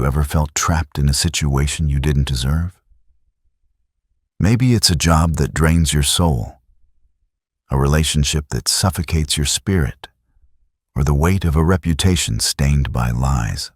ever felt trapped in a situation you didn't deserve? Maybe it's a job that drains your soul, a relationship that suffocates your spirit, or the weight of a reputation stained by lies.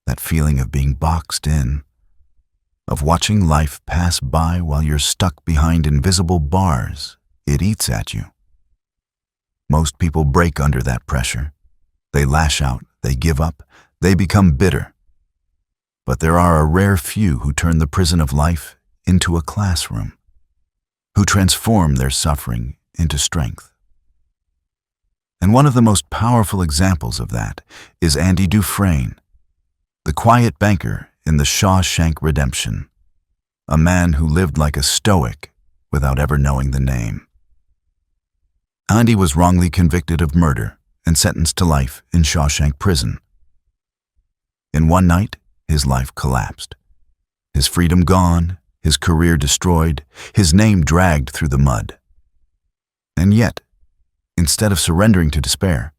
That feeling of being boxed in, of watching life pass by while you're stuck behind invisible bars, it eats at you. Most people break under that pressure. They lash out, they give up, they become bitter. But there are a rare few who turn the prison of life into a classroom, who transform their suffering into strength. And one of the most powerful examples of that is Andy Dufresne, the quiet banker in the Shawshank Redemption, a man who lived like a Stoic without ever knowing the name. Andy was wrongly convicted of murder and sentenced to life in Shawshank Prison. In one night, his life collapsed. His freedom gone, his career destroyed, his name dragged through the mud. And yet, instead of surrendering to despair,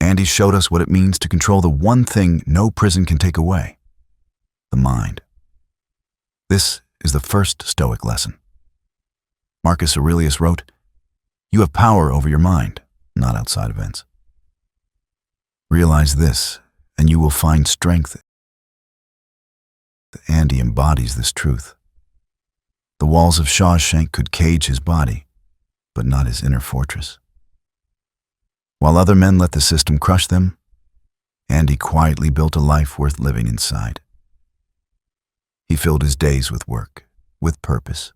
Andy showed us what it means to control the one thing no prison can take away: the mind. This is the first Stoic lesson. Marcus Aurelius wrote, "You have power over your mind, not outside events." Realize this, and you will find strength. Andy embodies this truth. The walls of Shawshank could cage his body, but not his inner fortress. While other men let the system crush them, Andy quietly built a life worth living inside. He filled his days with work, with purpose,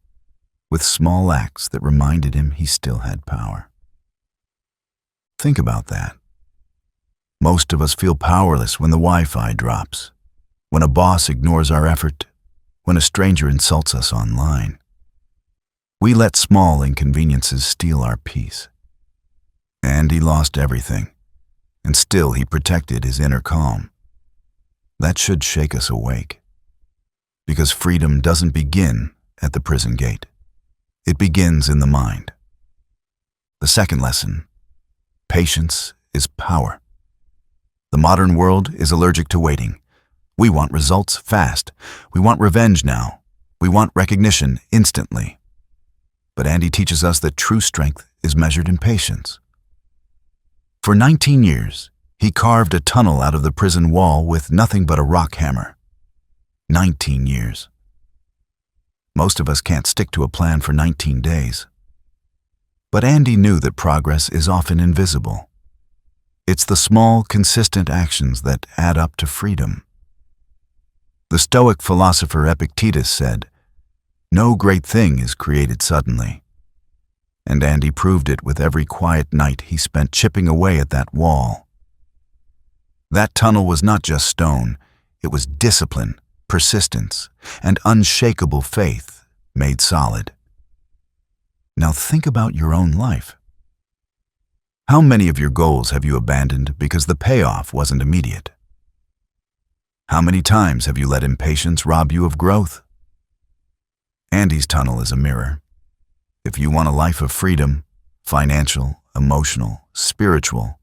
with small acts that reminded him he still had power. Think about that. Most of us feel powerless when the Wi-Fi drops, when a boss ignores our effort, when a stranger insults us online. We let small inconveniences steal our peace. Andy lost everything, and still he protected his inner calm. That should shake us awake, because freedom doesn't begin at the prison gate. It begins in the mind. The second lesson: patience is power. The modern world is allergic to waiting. We want results fast. We want revenge now. We want recognition instantly. But Andy teaches us that true strength is measured in patience. For 19 years, he carved a tunnel out of the prison wall with nothing but a rock hammer. 19 years. Most of us can't stick to a plan for 19 days. But Andy knew that progress is often invisible. It's the small, consistent actions that add up to freedom. The Stoic philosopher Epictetus said, "No great thing is created suddenly." And Andy proved it with every quiet night he spent chipping away at that wall. That tunnel was not just stone, it was discipline, persistence, and unshakable faith made solid. Now think about your own life. How many of your goals have you abandoned because the payoff wasn't immediate? How many times have you let impatience rob you of growth? Andy's tunnel is a mirror. If you want a life of freedom, financial, emotional, spiritual,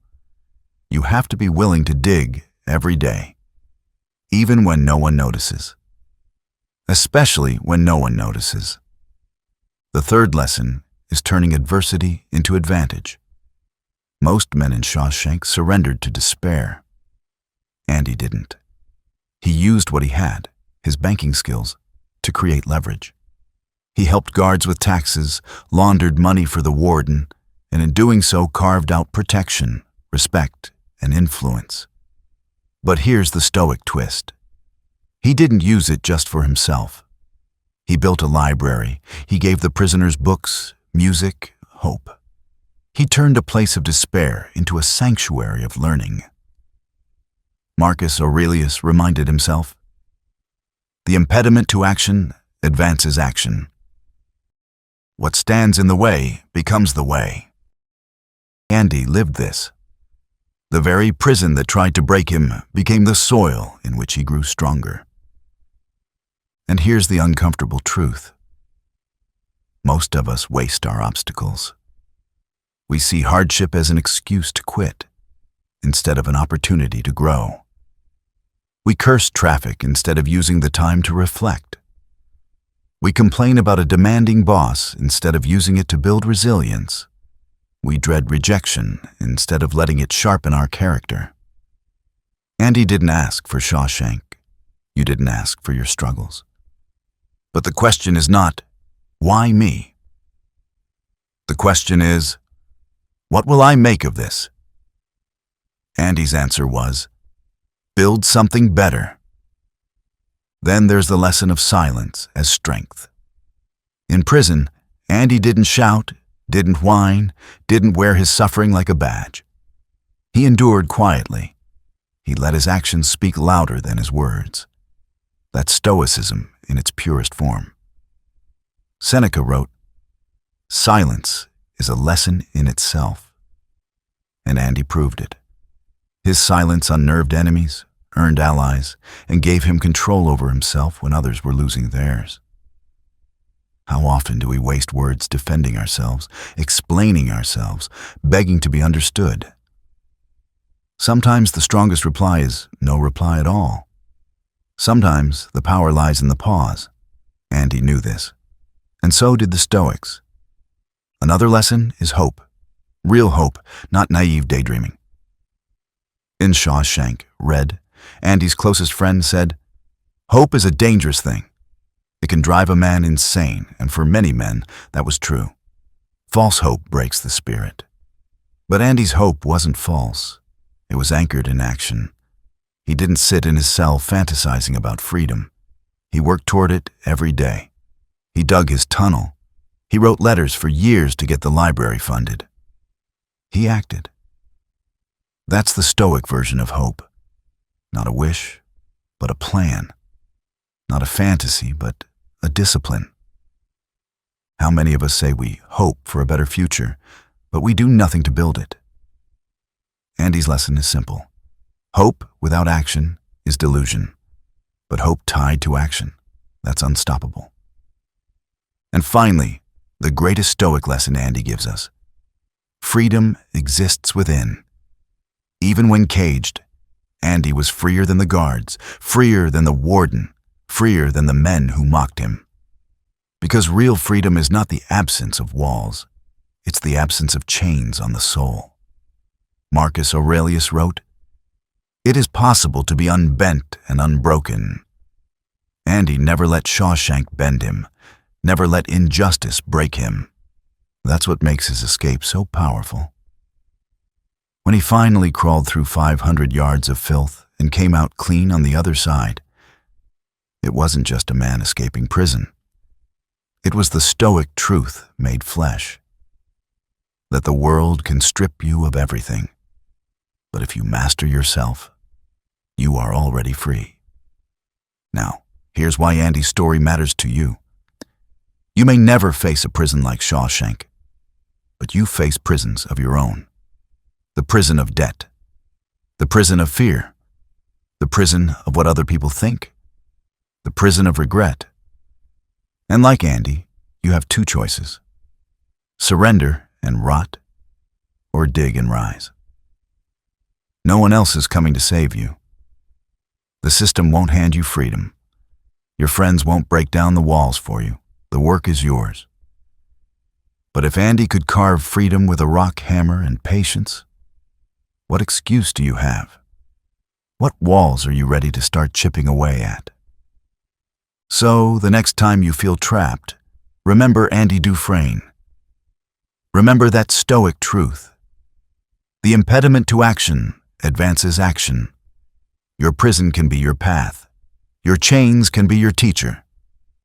you have to be willing to dig every day, even when no one notices. Especially when no one notices. The third lesson is turning adversity into advantage. Most men in Shawshank surrendered to despair. Andy didn't. He used what he had, his banking skills, to create leverage. He helped guards with taxes, laundered money for the warden, and in doing so carved out protection, respect, and influence. But here's the Stoic twist. He didn't use it just for himself. He built a library. He gave the prisoners books, music, hope. He turned a place of despair into a sanctuary of learning. Marcus Aurelius reminded himself, "The impediment to action advances action. What stands in the way becomes the way." Andy lived this. The very prison that tried to break him became the soil in which he grew stronger. And here's the uncomfortable truth. Most of us waste our obstacles. We see hardship as an excuse to quit, instead of an opportunity to grow. We curse traffic instead of using the time to reflect. We complain about a demanding boss instead of using it to build resilience. We dread rejection instead of letting it sharpen our character. Andy didn't ask for Shawshank. You didn't ask for your struggles. But the question is not, why me? The question is, what will I make of this? Andy's answer was, build something better. Then there's the lesson of silence as strength. In prison, Andy didn't shout, didn't whine, didn't wear his suffering like a badge. He endured quietly. He let his actions speak louder than his words. That's Stoicism in its purest form. Seneca wrote, "Silence is a lesson in itself." And Andy proved it. His silence unnerved enemies, earned allies, and gave him control over himself when others were losing theirs. How often do we waste words defending ourselves, explaining ourselves, begging to be understood? Sometimes the strongest reply is no reply at all. Sometimes the power lies in the pause. Andy knew this. And so did the Stoics. Another lesson is hope. Real hope, not naive daydreaming. In Shawshank, Red, Andy's closest friend said, "Hope is a dangerous thing. It can drive a man insane," and for many men, that was true. False hope breaks the spirit. But Andy's hope wasn't false. It was anchored in action. He didn't sit in his cell fantasizing about freedom. He worked toward it every day. He dug his tunnel. He wrote letters for years to get the library funded. He acted. That's the Stoic version of hope. Not a wish, but a plan. Not a fantasy, but a discipline. How many of us say we hope for a better future, but we do nothing to build it? Andy's lesson is simple. Hope without action is delusion, but hope tied to action, that's unstoppable. And finally, the greatest Stoic lesson Andy gives us. Freedom exists within. Even when caged, Andy was freer than the guards, freer than the warden, freer than the men who mocked him. Because real freedom is not the absence of walls, it's the absence of chains on the soul. Marcus Aurelius wrote, "It is possible to be unbent and unbroken." Andy never let Shawshank bend him, never let injustice break him. That's what makes his escape so powerful. When he finally crawled through 500 yards of filth and came out clean on the other side, it wasn't just a man escaping prison. It was the Stoic truth made flesh. That the world can strip you of everything, but if you master yourself, you are already free. Now, here's why Andy's story matters to you. You may never face a prison like Shawshank, but you face prisons of your own. The prison of debt, the prison of fear, the prison of what other people think, the prison of regret. And like Andy, you have two choices: surrender and rot, or dig and rise. No one else is coming to save you. The system won't hand you freedom. Your friends won't break down the walls for you. The work is yours. But if Andy could carve freedom with a rock hammer and patience, what excuse do you have? What walls are you ready to start chipping away at? So, the next time you feel trapped, remember Andy Dufresne. Remember that Stoic truth. The impediment to action advances action. Your prison can be your path. Your chains can be your teacher.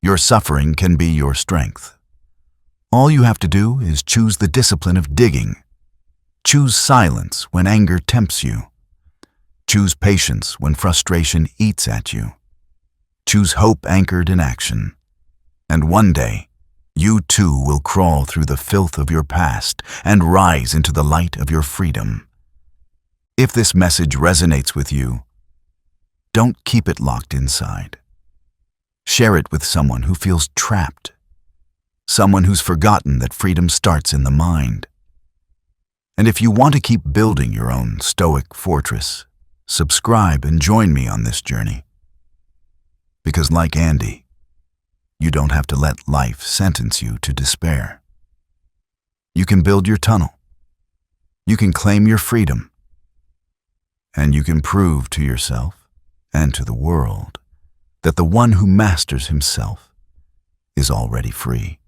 Your suffering can be your strength. All you have to do is choose the discipline of digging. Choose silence when anger tempts you. Choose patience when frustration eats at you. Choose hope anchored in action. And one day, you too will crawl through the filth of your past and rise into the light of your freedom. If this message resonates with you, don't keep it locked inside. Share it with someone who feels trapped, someone who's forgotten that freedom starts in the mind. And if you want to keep building your own Stoic fortress, subscribe and join me on this journey. Because like Andy, you don't have to let life sentence you to despair. You can build your tunnel. You can claim your freedom. And you can prove to yourself and to the world that the one who masters himself is already free.